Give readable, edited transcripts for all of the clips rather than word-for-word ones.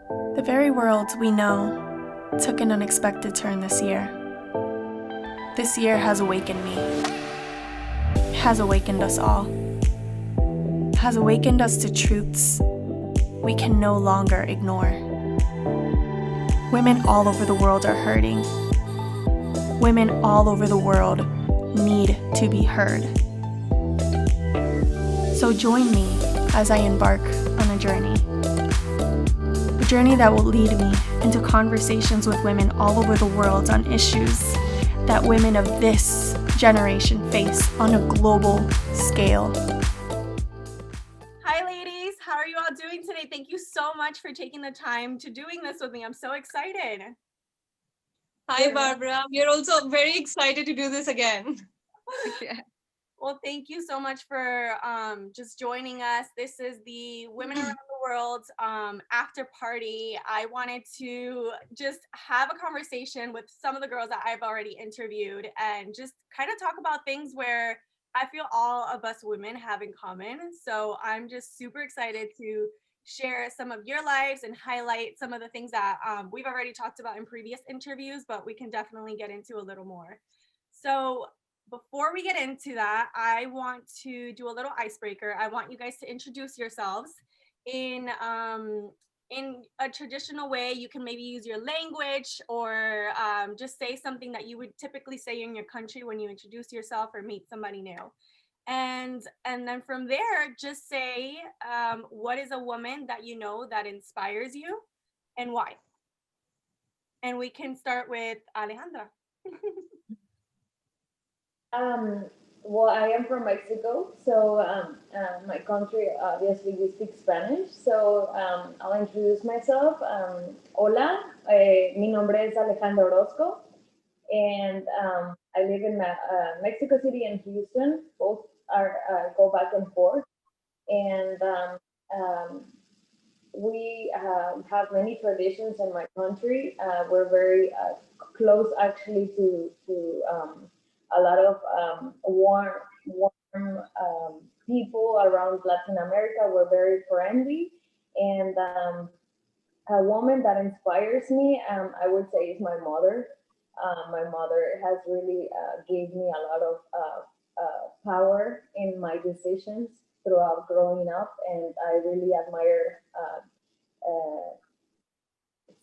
The very world we know took an unexpected turn this year. This year has awakened me, has awakened us all, has awakened us to truths we can no longer ignore. Women all over the world are hurting. Women all over the world need to be heard. So join me as I embark on a journey that will lead me into conversations with women all over the world on issues that women of this generation face on a global scale. Hi ladies, how are you all doing today? Thank you so much for taking the time to doing this with me. I'm so excited. Hi, Barbara. We're also very excited to do this again. Yeah. Well, thank you so much for just joining us. This is the Women Around the World after party. I wanted to just have a conversation with some of the girls that I've already interviewed and just kind of talk about things where I feel all of us women have in common. So I'm just super excited to share some of your lives and highlight some of the things that we've already talked about in previous interviews, but we can definitely get into a little more. So before we get into that, I want to do a little icebreaker. I want you guys to introduce yourselves in a traditional way. You can maybe use your language or just say something that you would typically say in your country when you introduce yourself or meet somebody new. And then from there, just say what is a woman that you know that inspires you and why. And we can start with Alejandra. Well, I am from Mexico, so my country, obviously, we speak Spanish. So I'll introduce myself. Hola, mi nombre es Alejandra Orozco, and I live in Mexico City and Houston. Both are go back and forth, and we have many traditions in my country. We're very close, actually, to a lot of warm people around Latin America. We're very friendly, and a woman that inspires me, I would say, is my mother. My mother has really gave me a lot of power in my decisions throughout growing up, and I really admire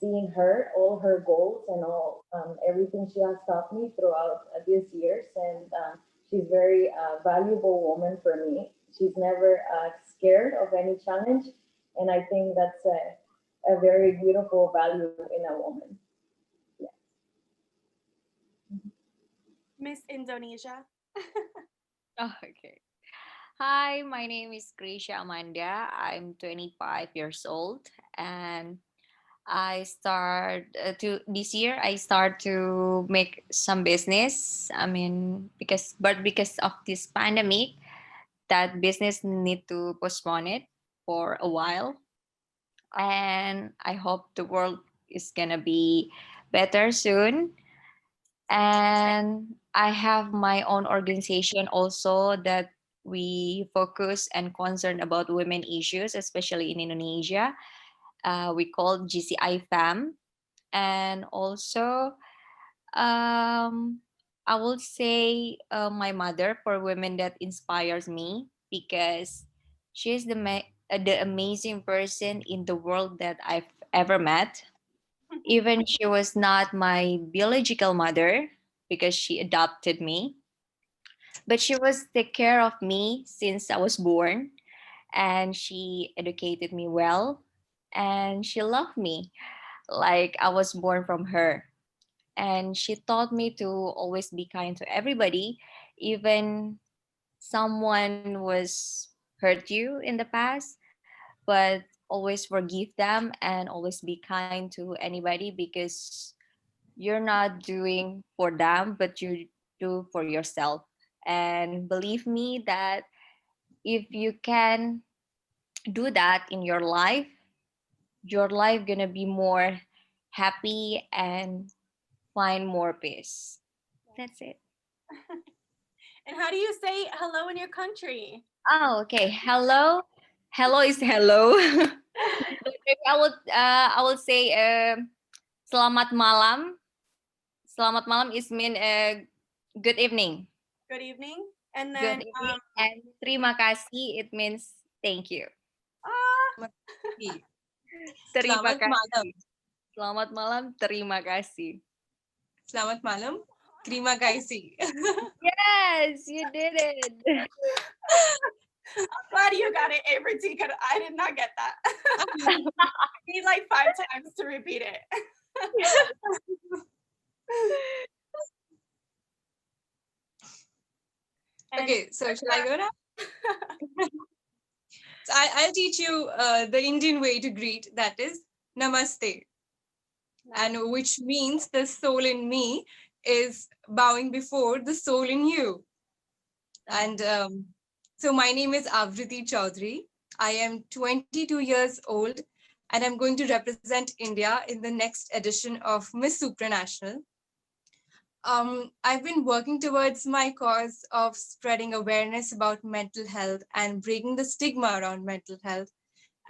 seeing her, all her goals and all everything she has taught me throughout these years. And she's very valuable woman for me. She's never scared of any challenge, and I think that's a very beautiful value in a woman. Yeah. Miss Indonesia. Oh, okay. Hi, my name is Grisha Amanda. I'm 25 years old, and I start to this year. I start to make some business. I mean, because of this pandemic, that business need to postpone it for a while, and I hope the world is gonna be better soon. And I have my own organization also that we focus and concern about women issues, especially in Indonesia. We call GCI FAM. And also, um, I will say my mother for women that inspires me because she's the amazing person in the world that I've ever met. Even she was not my biological mother because she adopted me, but she was take care of me since I was born, and she educated me well, and she loved me like I was born from her. And she taught me to always be kind to everybody, even someone was hurt you in the past, but always forgive them and always be kind to anybody because you're not doing for them, but you do for yourself. And believe me that if you can do that in your life gonna be more happy and find more peace. That's it. And how do you say hello in your country? Oh, okay. Hello. hello is hello. But maybe I will say selamat malam. Selamat malam is mean good evening. Good evening. And Good then evening. And terima kasih it means thank you. Terima Selamat malam. kasih. Selamat malam. Terima kasih. Selamat malam. Terima kasih. Yes, you did it. I'm glad you got it, Avery, because I did not get that. I need like 5 times to repeat it. Okay, so shall I go now? So I'll teach you the Indian way to greet, that is Namaste, and which means the soul in me is bowing before the soul in you. And so my name is Avriti Chaudhary. I am 22 years old and I'm going to represent India in the next edition of Miss Supranational. I've been working towards my cause of spreading awareness about mental health and breaking the stigma around mental health.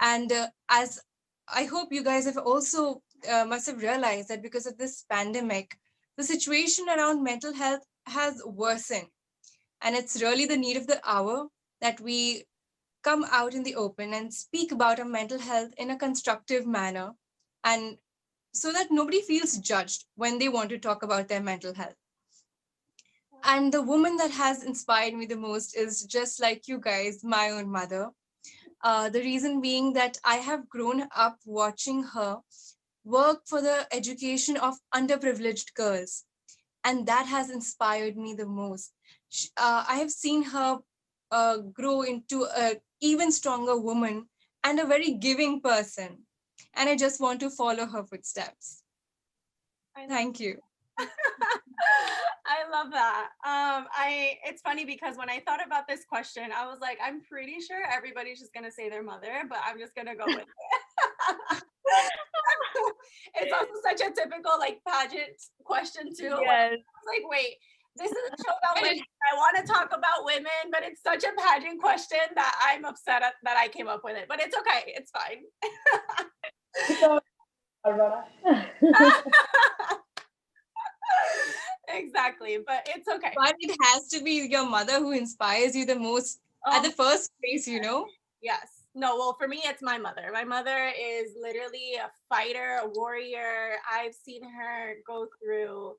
And as I hope you guys have also must have realized that because of this pandemic, the situation around mental health has worsened. And it's really the need of the hour that we come out in the open and speak about our mental health in a constructive manner, and so that nobody feels judged when they want to talk about their mental health. And the woman that has inspired me the most is just like you guys, my own mother. The reason being that I have grown up watching her work for the education of underprivileged girls, and that has inspired me the most. I have seen her grow into a even stronger woman and a very giving person, and I just want to follow her footsteps. Thank you. I love that. It's funny because when I thought about this question, I was like, I'm pretty sure everybody's just gonna say their mother, but I'm just gonna go with it. It's also such a typical like pageant question too. Yes. I was like, wait, this is a show about women. I want to talk about women, but it's such a pageant question that I'm upset that I came up with it. But it's okay. It's fine. So, Bárbara. Exactly, but it's okay. But it has to be your mother who inspires you the most at the first place, you know? Yes. No, well, for me, it's my mother. My mother is literally a fighter, a warrior. I've seen her go through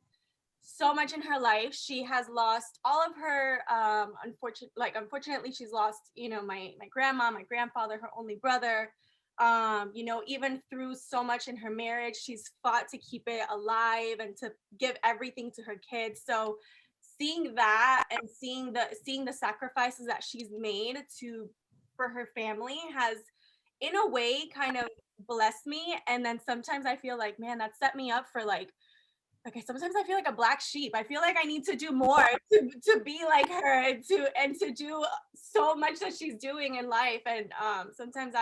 so much in her life. She has lost all of her unfortunately she's lost, my grandma, my grandfather, her only brother. Even through so much in her marriage, she's fought to keep it alive and to give everything to her kids. So seeing that and seeing the sacrifices that she's made for her family has in a way kind of blessed me. And then sometimes I feel like, man, that set me up for like, okay, sometimes I feel like a black sheep. I feel like I need to do more to be like her and to do so much that she's doing in life. And sometimes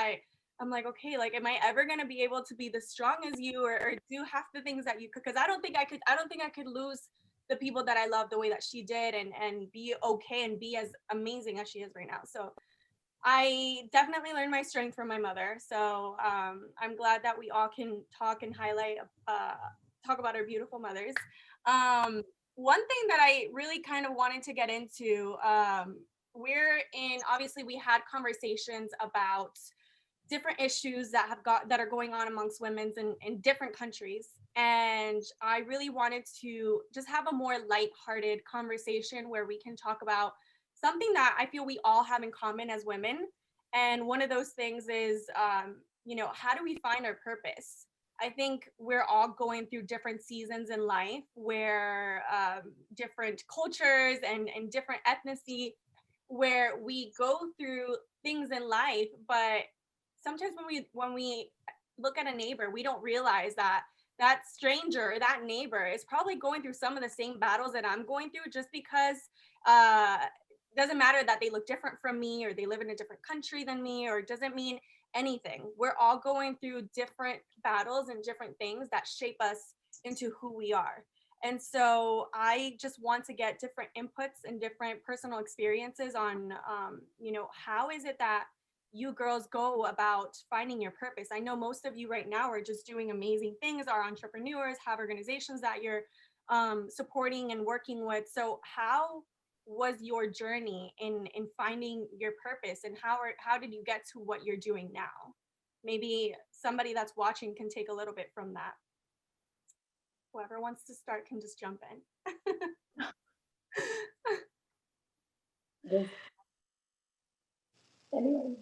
I'm like, okay, like, am I ever gonna be able to be as strong as you or do half the things that you could? Because I don't think I could lose the people that I love the way that she did and be okay and be as amazing as she is right now. So I definitely learned my strength from my mother. So I'm glad that we all can talk and talk about our beautiful mothers. One thing that I really kind of wanted to get into, obviously we had conversations about different issues that are going on amongst women in different countries. And I really wanted to just have a more lighthearted conversation where we can talk about something that I feel we all have in common as women. And one of those things is, how do we find our purpose? I think we're all going through different seasons in life where different cultures and different ethnicity, where we go through things in life, but sometimes when we look at a neighbor, we don't realize that that stranger or that neighbor is probably going through some of the same battles that I'm going through, just because it doesn't matter that they look different from me or they live in a different country than me, or it doesn't mean anything. We're all going through different battles and different things that shape us into who we are. And so I just want to get different inputs and different personal experiences on, how is it that you girls go about finding your purpose. I know most of you right now are just doing amazing things, are entrepreneurs, have organizations that you're supporting and working with. So how was your journey in finding your purpose, and how did you get to what you're doing now? Maybe somebody that's watching can take a little bit from that. Whoever wants to start can just jump in. Just, anyway.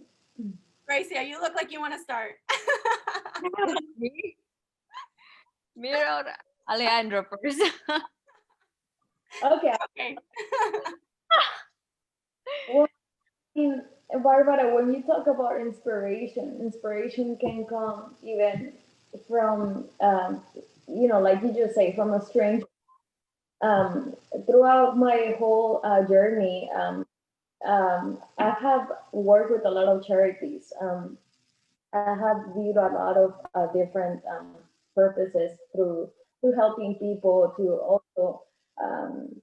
Gracia, you look like you want to start. Me? Me or Alejandro first? Okay. Okay. Well, Barbara, when you talk about inspiration can come even from, like you just say, from a stranger. Throughout my whole journey, I have worked with a lot of charities. I have viewed a lot of different purposes through helping people, to also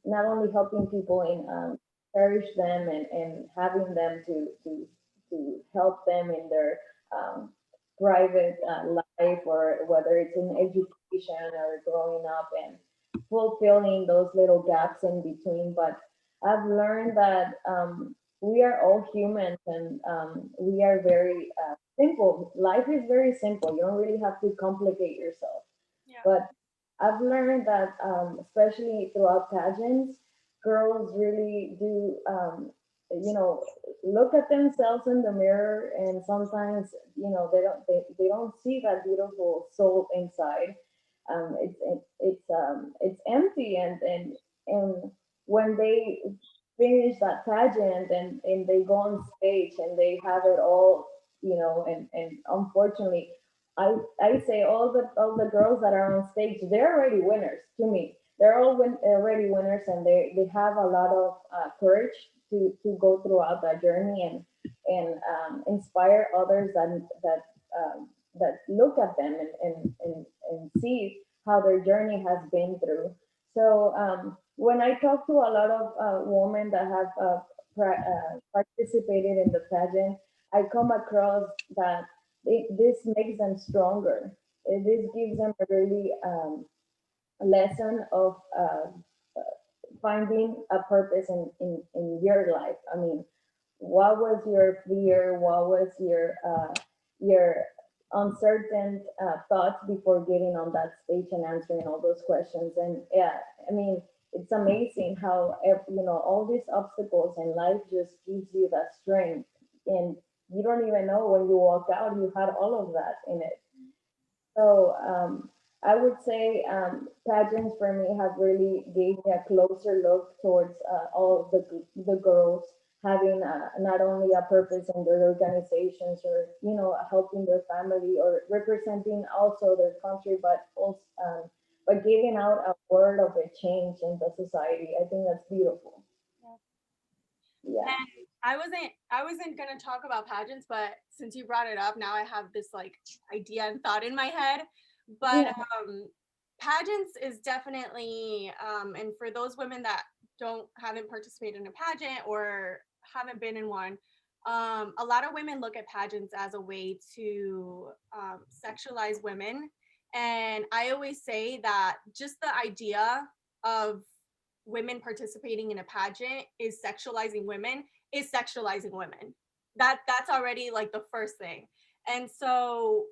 not only helping people in cherish them and having them to help them in their um, private life, or whether it's in education or growing up and fulfilling those little gaps in between. But I've learned that we are all humans, and we are very simple. Life is very simple. You don't really have to complicate yourself. Yeah. But I've learned that, especially throughout pageants, girls really do, look at themselves in the mirror, and sometimes, they don't see that beautiful soul inside. It's empty, and when they finish that pageant, and they go on stage and they have it all, and unfortunately, I say all the girls that are on stage, they're already winners to me. They're already winners, and they have a lot of courage to go throughout that journey, and inspire others that look at them, and see how their journey has been through. So when I talk to a lot of women that have participated in the pageant, I come across that this makes them stronger. This gives them a really lesson of finding a purpose in your life. I mean, what was your fear? What was your uncertain thoughts before getting on that stage and answering all those questions? And yeah, I mean, it's amazing how all these obstacles in life just gives you that strength, and you don't even know when you walk out you had all of that in it. So I would say pageants for me have really gave me a closer look towards all the girls having not only a purpose in their organizations, or helping their family, or representing also their country, but also but giving out a word of a change in the society. I think that's beautiful. Yeah. And I wasn't gonna talk about pageants, but since you brought it up, now I have this like idea and thought in my head. But Yeah. pageants is definitely and for those women that haven't participated in a pageant or haven't been in one, a lot of women look at pageants as a way to sexualize women. And I always say that just the idea of women participating in a pageant is sexualizing women, that's already like the first thing. And so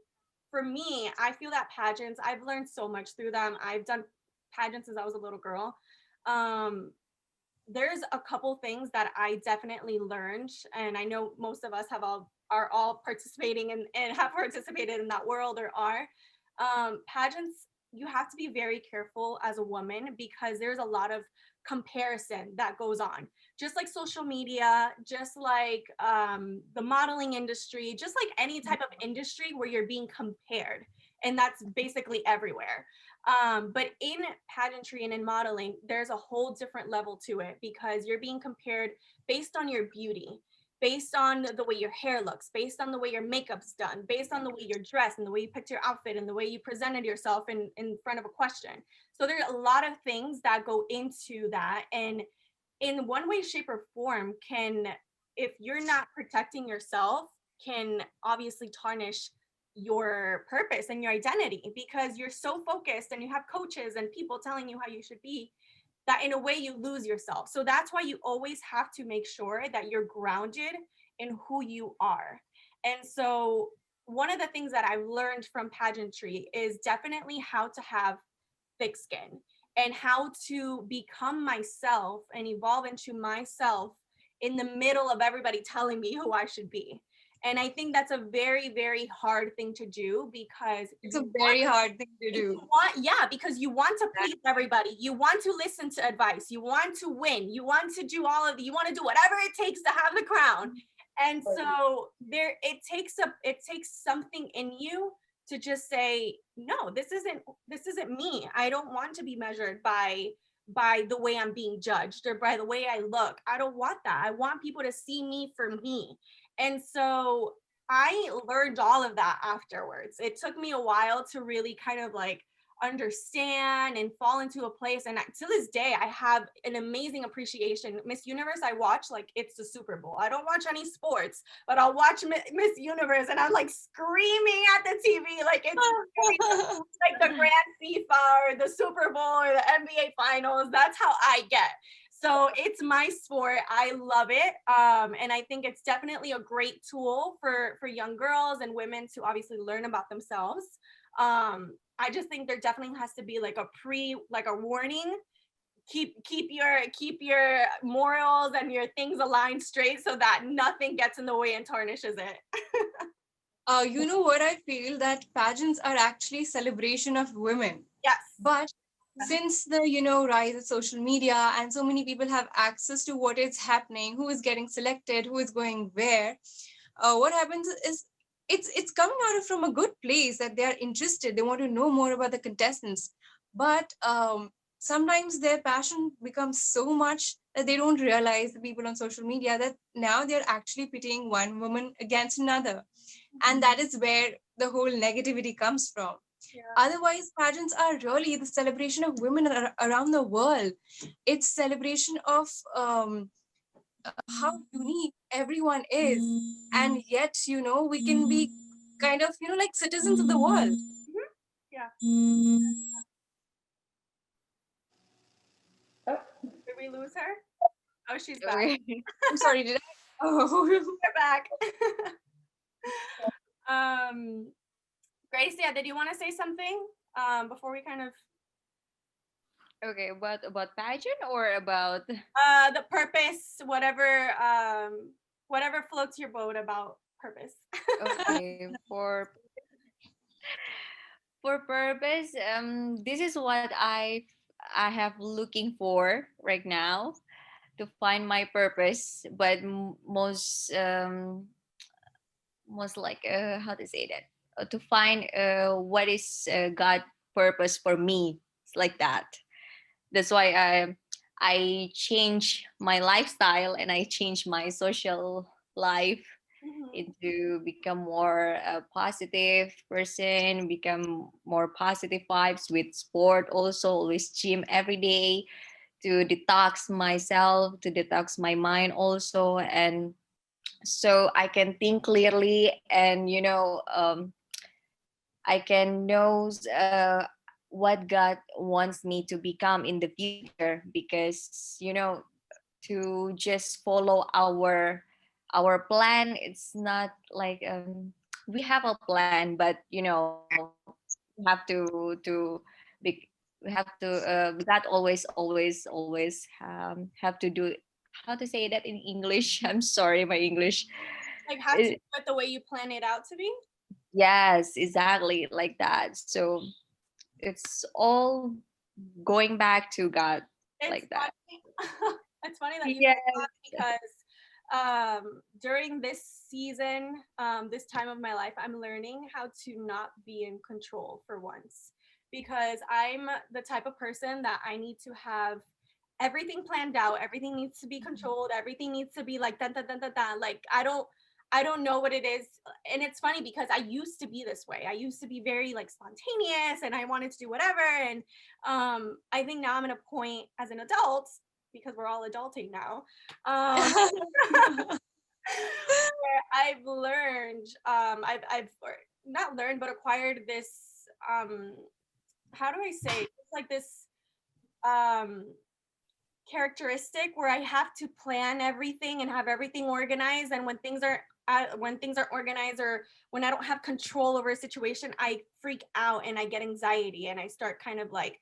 for me, I feel that pageants, I've learned so much through them. I've done pageants since I was a little girl. There's a couple things that I definitely learned, and I know most of us are all participating and have participated in that world or are. Pageants, you have to be very careful as a woman because there's a lot of comparison that goes on, just like social media, just like the modeling industry, just like any type of industry where you're being compared, and that's basically everywhere. But in pageantry and in modeling, there's a whole different level to it because you're being compared based on your beauty, based on the way your hair looks, based on the way your makeup's done, based on the way you're dressed and the way you picked your outfit and the way you presented yourself in front of a question. So there's a lot of things that go into that. And in one way, shape, or form if you're not protecting yourself, can obviously tarnish your purpose and your identity, because you're so focused and you have coaches and people telling you how you should be, that in a way you lose yourself. So that's why you always have to make sure that you're grounded in who you are. And so one of the things that I've learned from pageantry is definitely how to have thick skin and how to become myself and evolve into myself in the middle of everybody telling me who I should be. And I think that's a very, very hard thing to do, because It's a very hard thing to you do. want, yeah, because you want to please everybody. You want to listen to advice. You want to win. You want to do all of you want to do whatever it takes to have the crown. And so it takes something in you to just say, no, this isn't me. I don't want to be measured by the way I'm being judged or by the way I look. I don't want that. I want people to see me for me. And so I learned all of that afterwards. It took me a while to really kind of like understand and fall into a place. And to this day, I have an amazing appreciation. Miss Universe, I watch like it's the Super Bowl. I don't watch any sports, but I'll watch Miss Universe and I'm like screaming at the TV like it's really like the Grand FIFA or the Super Bowl or the NBA Finals. That's how I get. So it's my sport. I love it. And I think it's definitely a great tool for young girls and women to obviously learn about themselves. I just think there definitely has to be like a warning. Keep your morals and your things aligned straight so that nothing gets in the way and tarnishes it. You know what I feel? That pageants are actually celebration of women. Yes. But since the rise of social media and so many people have access to what is happening, who is getting selected, who is going where, what happens is it's coming out of from a good place that they are interested, they want to know more about the contestants. But sometimes their passion becomes so much that they don't realize, the people on social media, that now they're actually pitting one woman against another. And that is where the whole negativity comes from. Yeah. Otherwise, pageants are really the celebration of women around the world. It's celebration of how unique everyone is, and yet we can be kind of like citizens of the world. Yeah. Oh, Did we lose her? Oh, she's back. Okay. I'm sorry, did I? Oh, We're back. Grace, yeah, did you want to say something before we kind of Okay, about pageant or about the purpose, whatever floats your boat about purpose. okay for purpose, this is what I have looking for right now to find my purpose, but most like how to say that, to find what is God purpose for me. It's like that. That's why I change my lifestyle and I change my social life into become more a positive person, become more positive vibes with sport, also always gym every day to detox myself, to detox my mind also, and so I can think clearly, and I can know what God wants me to become in the future, because to just follow our plan, it's not like we have a plan, but we have to be, we have to God always have to do, how to say that in English. I'm sorry, my English. Like have to do it the way you plan it out to be. Yes, exactly like that. So it's all going back to God, It's like that. funny. It's funny that you Yes. say that, because during this season, this time of my life, I'm learning how to not be in control for once, because I'm the type of person that I need to have everything planned out. Everything needs to be controlled. Everything needs to be like dun, dun, dun, dun, dun. Like I don't know what it is. And it's funny because I used to be this way. I used to be very like spontaneous and I wanted to do whatever. And I think now I'm at a point as an adult, because we're all adulting now. where I've learned, not learned, but acquired this, how do I say, it's like this um, characteristic where I have to plan everything and have everything organized. And when things are organized, or when I don't have control over a situation, I freak out and I get anxiety and I start kind of like,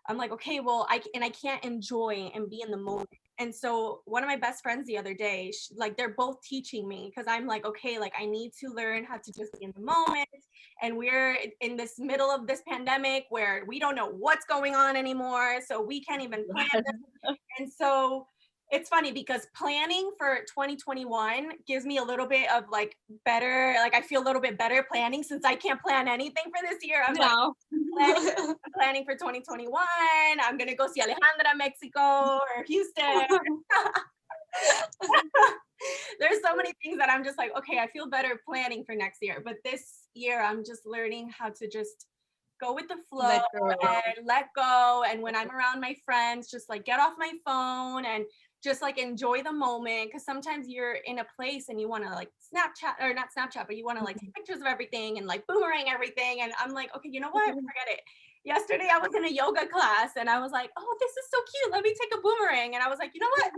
I'm like, okay, well, I can't enjoy and be in the moment. And so one of my best friends the other day, like they're both teaching me, because I'm like, okay, like I need to learn how to just be in the moment. And we're in this middle of this pandemic where we don't know what's going on anymore. So we can't even plan. And so it's funny because planning for 2021 gives me a little bit of like better, like I feel a little bit better planning, since I can't plan anything for this year. I'm like, Now. planning for 2021. I'm gonna go see Alejandra, Mexico, or Houston. There's so many things that I'm just like, okay, I feel better planning for next year. But this year, I'm just learning how to just go with the flow Let go. and let go. And when I'm around my friends, just like get off my phone and just like enjoy the moment. Because sometimes you're in a place and you want to like Snapchat, or not Snapchat, but you want to like take pictures of everything and like boomerang everything. And I'm like, okay, you know what? Forget it. Yesterday I was in a yoga class and I was like, oh, this is so cute. Let me take a boomerang. And I was like, you know what?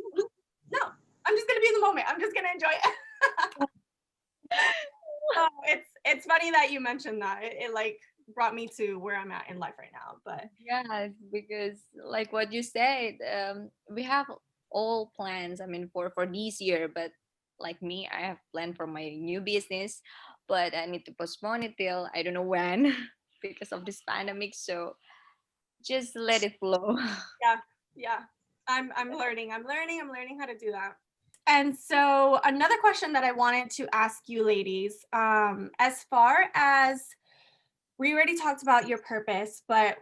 No, I'm just gonna be in the moment. I'm just gonna enjoy it. So it's funny that you mentioned that. It like brought me to where I'm at in life right now. But Yeah, because like what you said, we have all plans. I mean, for this year, but like me, I have planned for my new business, but I need to postpone it till I don't know when because of this pandemic. So just let it flow. yeah, I'm learning. I'm learning how to do that. And so another question that I wanted to ask you ladies, as far as we already talked about your purpose, but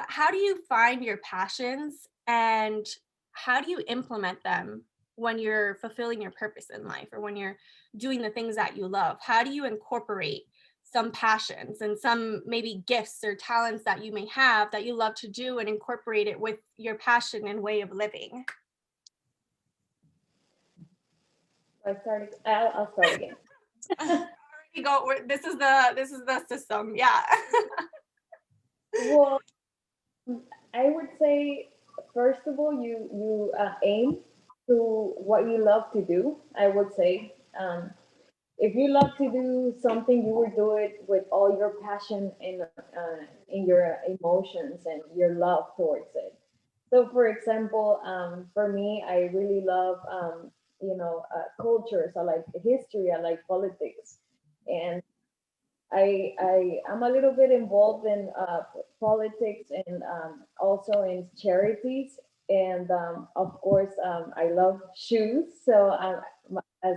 how do you find your passions, and how do you implement them when you're fulfilling your purpose in life, or when you're doing the things that you love? How do you incorporate some passions and some maybe gifts or talents that you may have that you love to do, and incorporate it with your passion and way of living? I'll start again. This is the system. Yeah. Well, I would say, first of all, you aim to what you love to do. I would say, if you love to do something, you will do it with all your passion in your emotions and your love towards it. So, for example, for me, I really love, cultures. I like history. I like politics, and I am a little bit involved in politics and also in charities. And of course, I love shoes. So as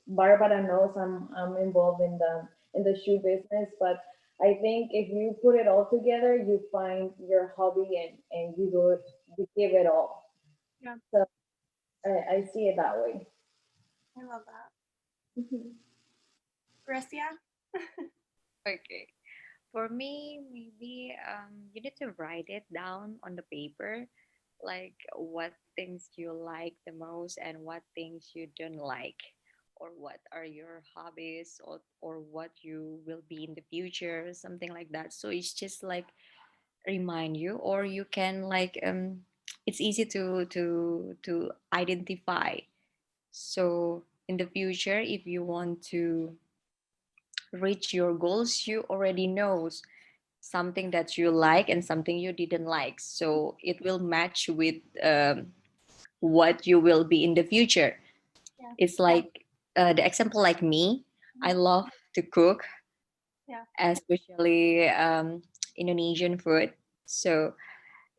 Barbara knows, I'm involved in the shoe business. But I think if you put it all together, you find your hobby and you do it, you give it all. Yeah. So I see it that way. I love that. Mhm. Gracia? Okay. For me, maybe you need to write it down on the paper, like what things you like the most and what things you don't like, or what are your hobbies, or what you will be in the future, something like that. So it's just like remind you, or you can like it's easy to identify. So in the future, if you want to reach your goals, you already know something that you like and something you didn't like, so it will match with what you will be in the future. Yeah. It's like the example, like me, I love to cook, Yeah. especially Indonesian food. So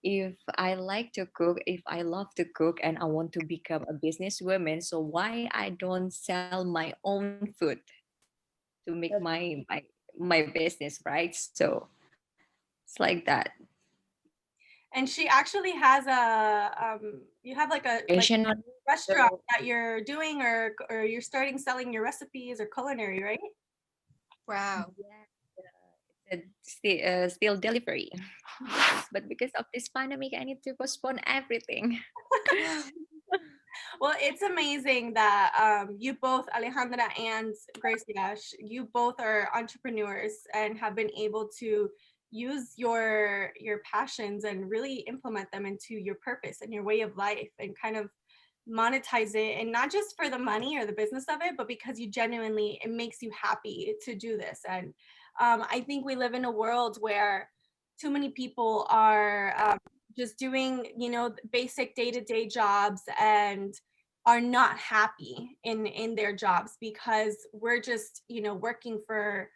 if I like to cook, if I love to cook and I want to become a businesswoman, so why I don't sell my own food to make That's my business, right? So it's like that. And she actually has you have like a Passion on it. restaurant So that you're doing, or you're starting selling your recipes or culinary, right? Wow. yeah, still delivery. Yes, but because of this pandemic, I need to postpone everything. Well, it's amazing that you both, Alejandra and Gracia, you both are entrepreneurs and have been able to use your passions and really implement them into your purpose and your way of life and kind of monetize it, and not just for the money or the business of it, but because you genuinely, it makes you happy to do this. And I think we live in a world where too many people are just doing, you know, basic day-to-day jobs and are not happy in their jobs because we're just, you know, working for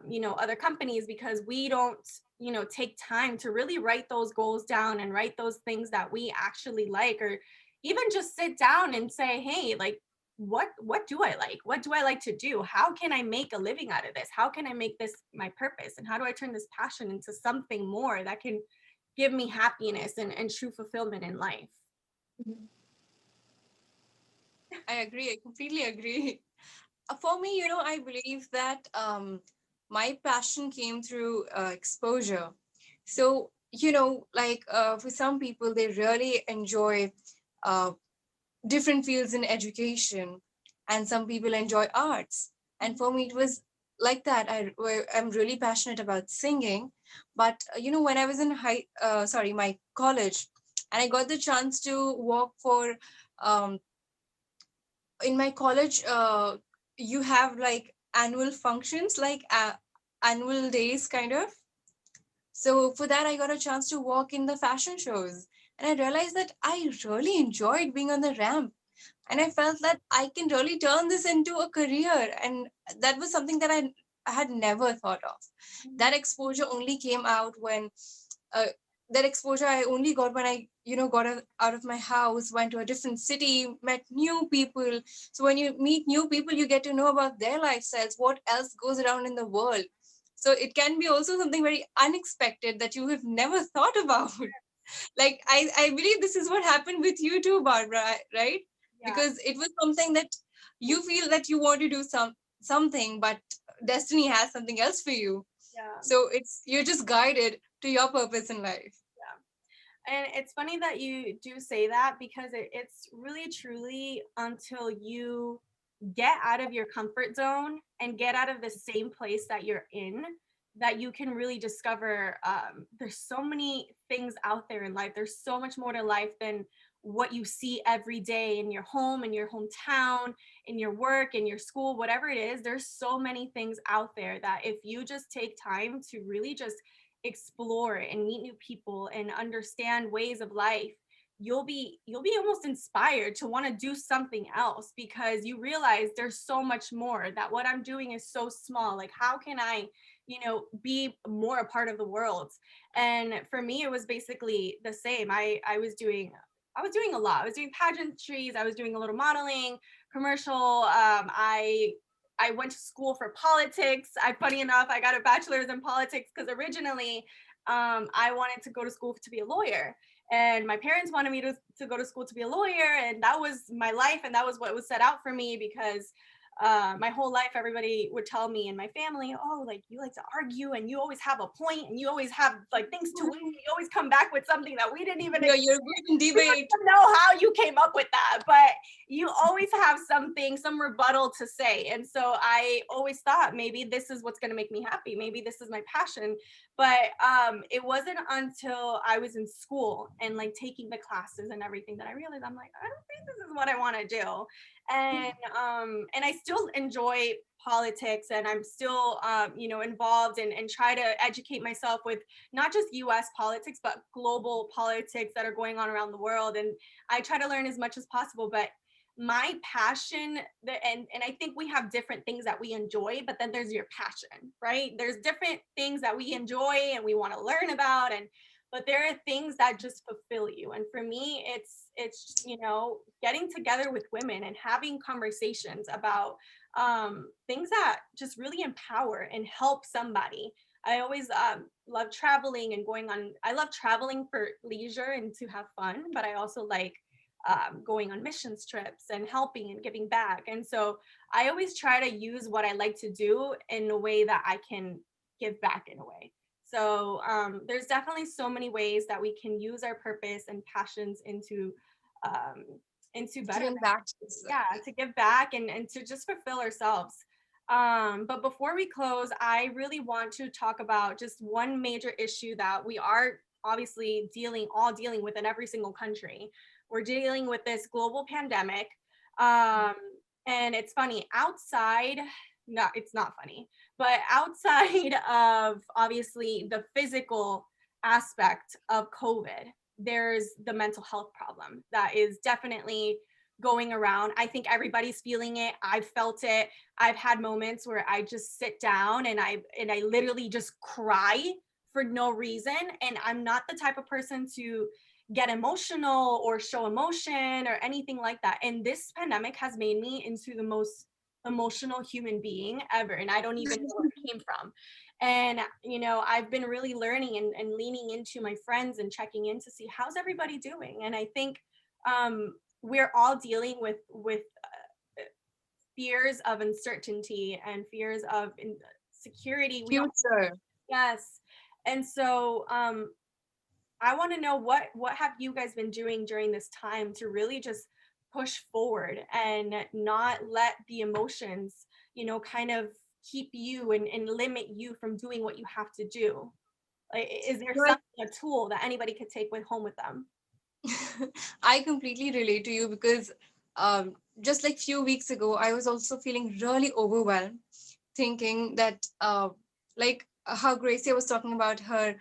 you know, other companies because we don't, you know, take time to really write those goals down and write those things that we actually like, or even just sit down and say, hey, like, what do I like? What do I like to do? How can I make a living out of this? How can I make this my purpose? And how do I turn this passion into something more that can give me happiness and true fulfillment in life? I agree. I completely agree. For me, you know, I believe that my passion came through exposure. So, you know, like for some people, they really enjoy uh, different fields in education, and some people enjoy arts. And for me, it was like that. I'm really passionate about singing, but you know, when I was in my college, and I got the chance to work for um, in my college, you have like annual functions, like annual days, kind of. So for that, I got a chance to walk in the fashion shows, and I realized that I really enjoyed being on the ramp, and I felt that I can really turn this into a career, and that was something that I had never thought of. That exposure only came out when uh, that exposure I only got when I, you know, got out of my house, went to a different city, met new people. So when you meet new people, you get to know about their lifestyles, what else goes around in the world. So it can be also something very unexpected that you have never thought about. Like I believe this is what happened with you too, Barbara, right? Yeah, Because it was something that you feel that you want to do something, but destiny has something else for you. yeah. So it's you're just guided to your purpose in life. And it's funny that you do say that because it's really truly until you get out of your comfort zone and get out of the same place that you're in that you can really discover there's so many things out there in life. There's so much more to life than what you see every day in your home, in your hometown, in your work, in your school, whatever it is. There's so many things out there that if you just take time to really just explore and meet new people and understand ways of life, you'll be almost inspired to want to do something else because you realize there's so much more, that what I'm doing is so small. Like, how can I, you know, be more a part of the world? And for me, it was basically the same. I was doing a lot. I was doing pageantries, I was doing a little modeling, commercial. I went to school for politics. Funny enough, I got a bachelor's in politics because originally I wanted to go to school to be a lawyer. And my parents wanted me to go to school to be a lawyer. And that was my life. And that was what was set out for me because my whole life, everybody would tell me in my family, oh, like you like to argue and you always have a point and you always have like things to win. You always come back with something that we didn't even You're good in we don't debate. even know how you came up with that, but you always have something, some rebuttal to say. And so I always thought maybe this is what's going to make me happy. Maybe this is my passion. But it wasn't until I was in school and like taking the classes and everything that I realized I'm like, I don't think this is what I want to do. And I still enjoy politics, and I'm still you know, involved and try to educate myself with not just US politics, but global politics that are going on around the world. And I try to learn as much as possible. But my passion, and I think we have different things that we enjoy, but then there's your passion, right? There's different things that we enjoy and we want to learn about, and but there are things that just fulfill you. And for me, it's you know, getting together with women and having conversations about things that just really empower and help somebody. I always love traveling and going on. I love traveling for leisure and to have fun, but I also like going on missions trips and helping and giving back. And so I always try to use what I like to do in a way that I can give back in a way. So there's definitely so many ways that we can use our purpose and passions into um, into better, Giving back to society. to give back and to just fulfill ourselves. But before we close, I really want to talk about just one major issue that we are obviously dealing with in every single country. We're dealing with this global pandemic. And it's funny, outside, no, it's not funny, but outside of obviously the physical aspect of COVID, there's the mental health problem that is definitely going around. I think everybody's feeling it. I've felt it. I've had moments where I just sit down and I literally just cry for no reason. And I'm not the type of person to get emotional or show emotion or anything like that. And this pandemic has made me into the most emotional human being ever. And I don't even know where it came from. And, you know, I've been really learning and leaning into my friends and checking in to see how's everybody doing. And I think we're all dealing with fears of uncertainty and fears of insecurity. Future. Yes. And so I want to know what have you guys been doing during this time to really just push forward and not let the emotions, you know, kind of keep you and limit you from doing what you have to do? Like, is there Well, a tool that anybody could take home with them? I completely relate to you because just like few weeks ago, I was also feeling really overwhelmed, thinking that how Gracie was talking about her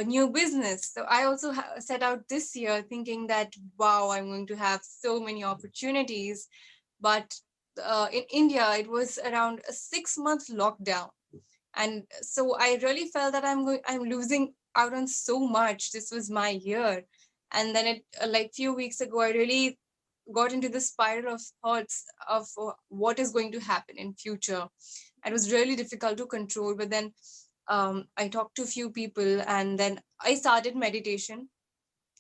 new business. So I also set out this year thinking that, wow, I'm going to have so many opportunities. But in India, it was around a 6-month lockdown. And so I really felt that I'm losing out on so much. This was my year. And then it like few weeks ago, I really got into the spiral of thoughts of what is going to happen in future. It was really difficult to control, but then I talked to a few people, and then I started meditation.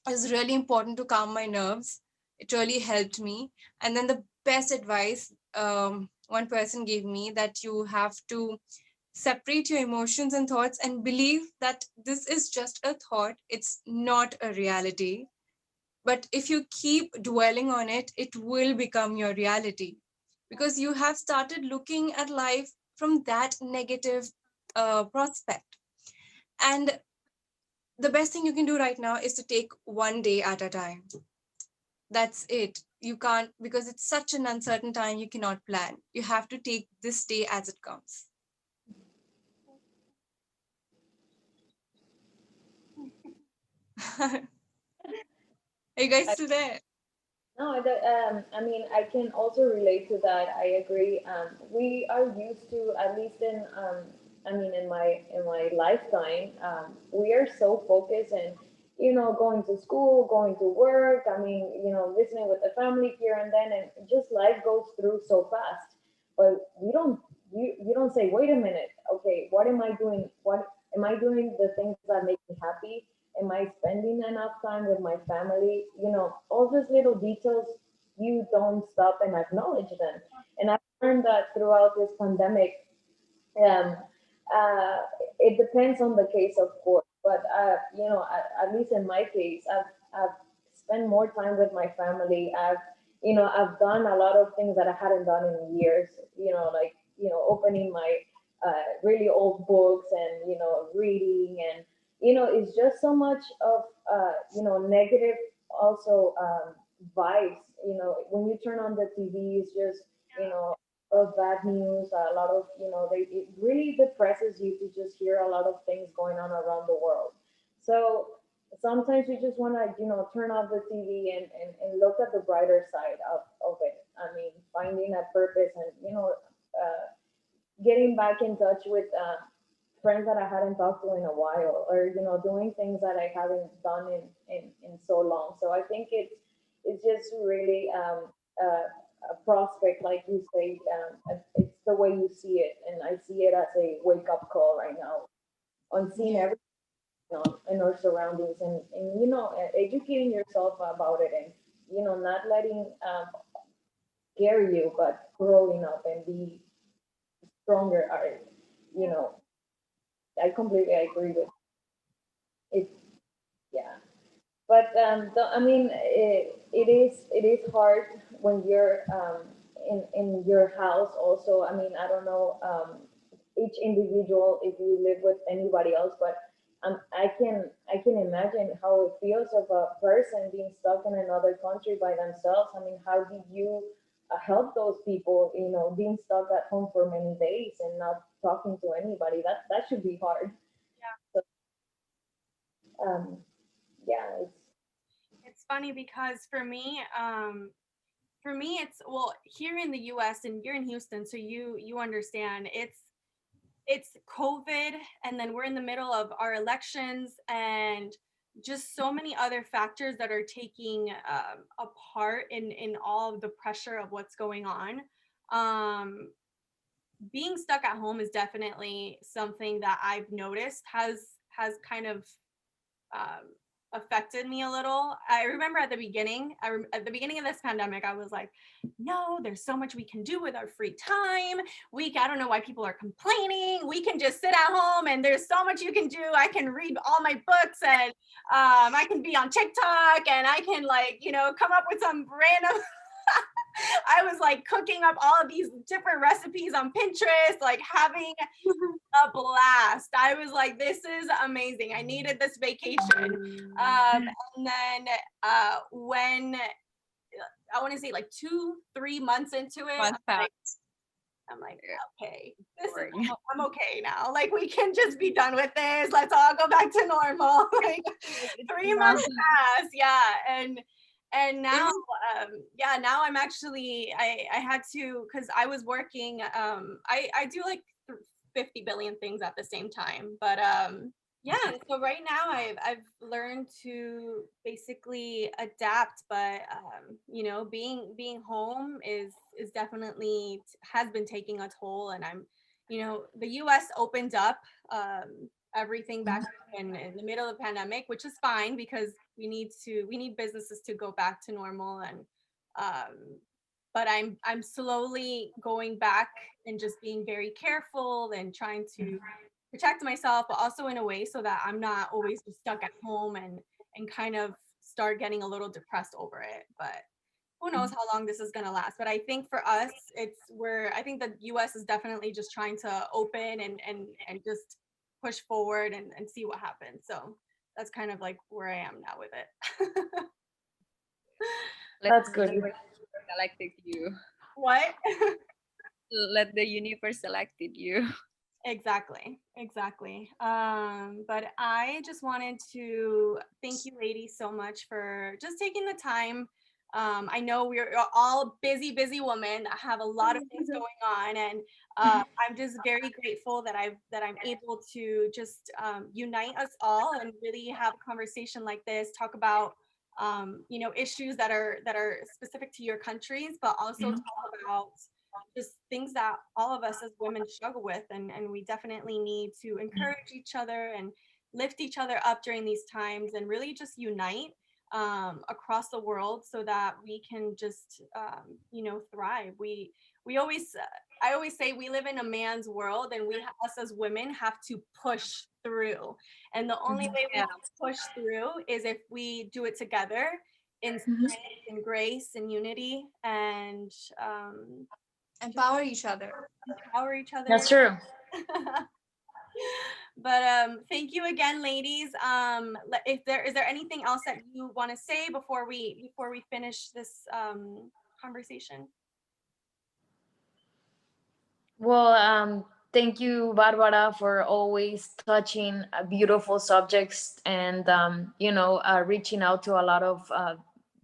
It was really important to calm my nerves. It really helped me. And then the best advice one person gave me, that you have to separate your emotions and thoughts and believe that this is just a thought, it's not a reality. But if you keep dwelling on it, it will become your reality, because you have started looking at life from that negative prospect. And the best thing you can do right now is to take one day at a time. That's it. You can't, because it's such an uncertain time, you cannot plan. You have to take this day as it comes. Are you guys still there? No, I mean, I can also relate to that. I agree. We are used to, at least I mean, in my lifetime, we are so focused and, going to school, going to work. I mean, visiting with the family here and then, and just life goes through so fast. But you don't say, wait a minute, okay, what am I doing? What am I doing? The things that make me happy? Am I spending enough time with my family? All those little details, you don't stop and acknowledge them. And I've learned that throughout this pandemic. um, uh, it depends on the case, of course, but at least in my case, I've spent more time with my family. I've done a lot of things that I hadn't done in years. Like opening my really old books and reading, and it's just so much of negative also vibes. When you turn on the TV, it's just of bad news, a lot of, it really depresses you to just hear a lot of things going on around the world. So sometimes you just want to, turn off the TV and look at the brighter side of it. I mean, finding a purpose and, getting back in touch with friends that I hadn't talked to in a while, or, doing things that I haven't done in so long. So I think it's just really a prospect, like you say. It's the way you see it, and I see it as a wake up call right now on seeing Yeah. everything in our surroundings, and educating yourself about it, and not letting scare you, but growing up and be stronger. Are you know I completely agree with it. Yeah, but I mean, it is hard when you're in your house also. I mean, I don't know each individual if you live with anybody else, but I can imagine how it feels of a person being stuck in another country by themselves. I mean, how did you help those people, being stuck at home for many days and not talking to anybody? That should be hard. So, um, yeah, It's funny because for me it's, well, here in the US, and you're in Houston, so you understand, it's COVID, and then we're in the middle of our elections, and just so many other factors that are taking a part in all of the pressure of what's going on. Um, Being stuck at home is definitely something that I've noticed has kind of um, affected me a little. I remember at the beginning, at the beginning of this pandemic, I was like, no, there's so much we can do with our free time. I don't know why people are complaining. We can just sit at home and there's so much you can do. I can read all my books, and I can be on TikTok, and I can, like, come up with some random I was like cooking up all of these different recipes on Pinterest, like having a blast. I was like, this is amazing. I needed this vacation. And then when I want to say like 2-3 months into it, Month past. I'm like, okay, I'm okay now. Like, we can just be done with this. Let's all go back to normal. Like, 3 months passed, yeah, and now, now I'm actually, I had to, because I was working. I do like 50 billion things at the same time, but yeah. So right now, I've learned to basically adapt, but being home is definitely has been taking a toll, and I'm, the U.S. opened up everything back in the middle of the pandemic, which is fine because we need businesses to go back to normal, and but I'm slowly going back and just being very careful and trying to protect myself, but also in a way so that I'm not always just stuck at home and kind of start getting a little depressed over it. But who knows how long this is going to last. But I think for us, I think the US is definitely just trying to open and just push forward and see what happens. So that's kind of like where I am now with it. that's good. Selected you. What? Let the universe selected you. Exactly. But I just wanted to thank you ladies so much for just taking the time. I know we're all busy women that have a lot of things going on, and I'm just very grateful that I'm able to just unite us all and really have a conversation like this, talk about issues that are specific to your countries, but also talk about just things that all of us as women struggle with, and we definitely need to encourage each other and lift each other up during these times, and really just unite across the world so that we can just thrive. We always I always say we live in a man's world, and us as women have to push through, and the only way we can push through is if we do it together in strength and grace and unity, and Empower each other. empower each other. That's true. But thank you again, ladies. Is there anything else that you want to say before we finish this conversation? Well, thank you, Barbara, for always touching beautiful subjects and reaching out to a lot of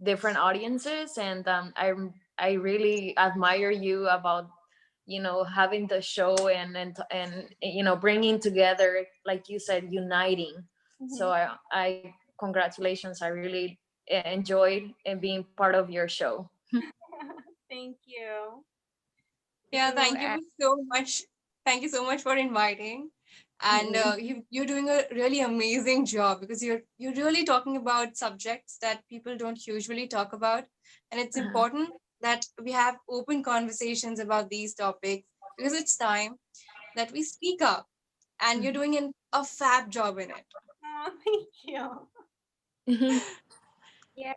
different audiences. And I really admire you about having the show and bringing together, like you said, uniting. So I congratulations. I really enjoyed being part of your show. Thank you. Yeah, thank you so much. Thank you so much for inviting. And you're doing a really amazing job, because you're really talking about subjects that people don't usually talk about. And it's important that we have open conversations about these topics, because it's time that we speak up. And you're doing a fab job in it. Oh, thank you. Yes,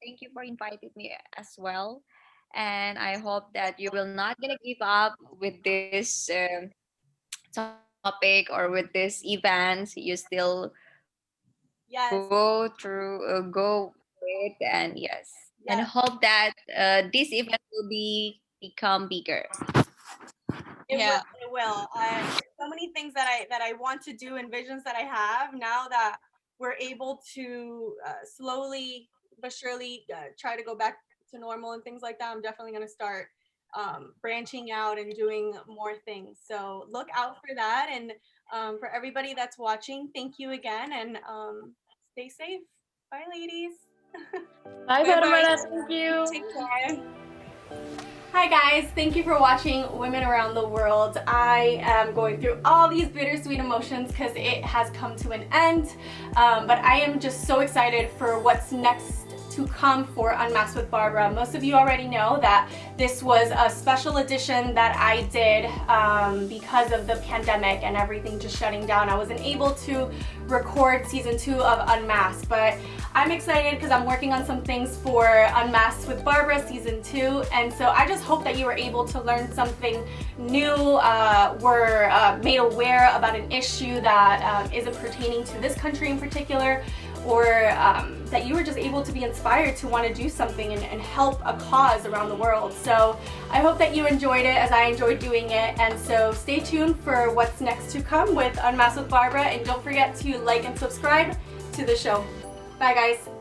thank you for inviting me as well. And I hope that you will not gonna give up with this topic or with this events. You still Yes, go with, and yes, and yes. hope that this event will be become bigger. It will. Yeah. It will. There's so many things that I want to do and visions that I have now that we're able to slowly but surely try to go back to normal and things like that. I'm definitely going to start branching out and doing more things. So look out for that. And for everybody that's watching, thank you again, and stay safe. Bye, ladies. Bye, Bye bye. Bárbara. Thank you. Take care. Hi guys, thank you for watching Women Around the World. I am going through all these bittersweet emotions because it has come to an end, but I am just so excited for what's next to come for Unmasked with Barbara. Most of you already know that this was a special edition that I did because of the pandemic and everything just shutting down. I wasn't able to record season 2 of Unmasked, but I'm excited because I'm working on some things for Unmasked with Barbara season 2, and so I just hope that you were able to learn something new, were made aware about an issue that isn't pertaining to this country in particular, or that you were just able to be inspired to want to do something and help a cause around the world. So I hope that you enjoyed it as I enjoyed doing it, and so stay tuned for what's next to come with Unmasked with Barbara, and don't forget to like and subscribe to the show. Bye guys.